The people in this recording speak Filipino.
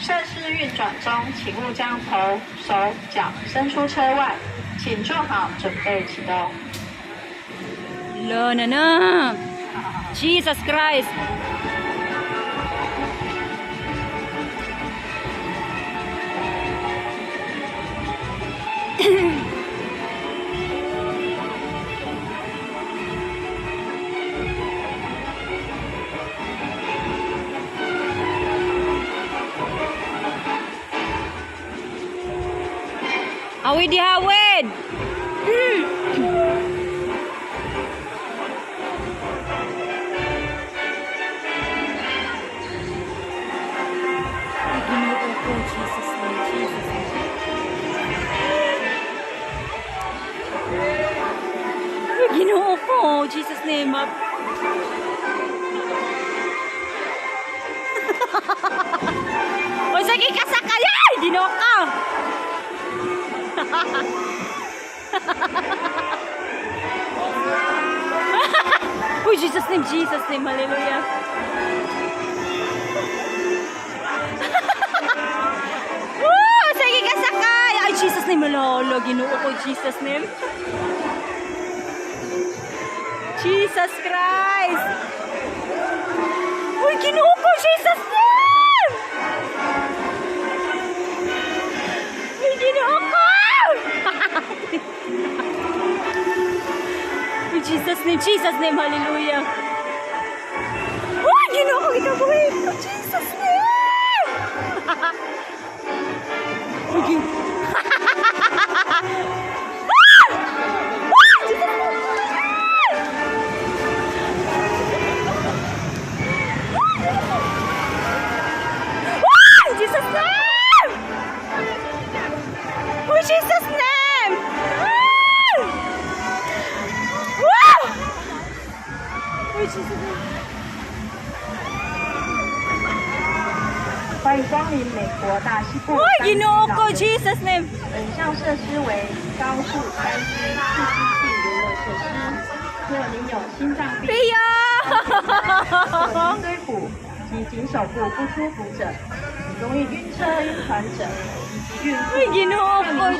设施运转中，请勿将头、手、脚伸出车外，请坐好，准备启动。Lo na. Jesus Christ. Awid di hawid. Ginoo ko, Jesus name up. O sige ka sa kaya, Ginoo ka. Oh, Jesus name, hallelujah. Oh, sige ka sa kaya. Ay, Jesus name, lolo, Ginoo ko, Jesus name. Jesus Christ! Uy, Ginoo ko, Jesus name! Uy, Ginoo ko! Uy, Jesus name, hallelujah! Uy, Ginoo ko, ikabuhin ko, Jesus name! Uy, Ginoo! Jesus name! Wow! Oh, Jesus name! 欢迎光临美国大西部。Oh, Ginoo ko, Jesus name! 本项设施为高速3C刺激性游乐设施。若您有心脏病、颈椎骨及颈手部不舒服者，容易晕车、晕船者以及孕妇。Ginoo ko,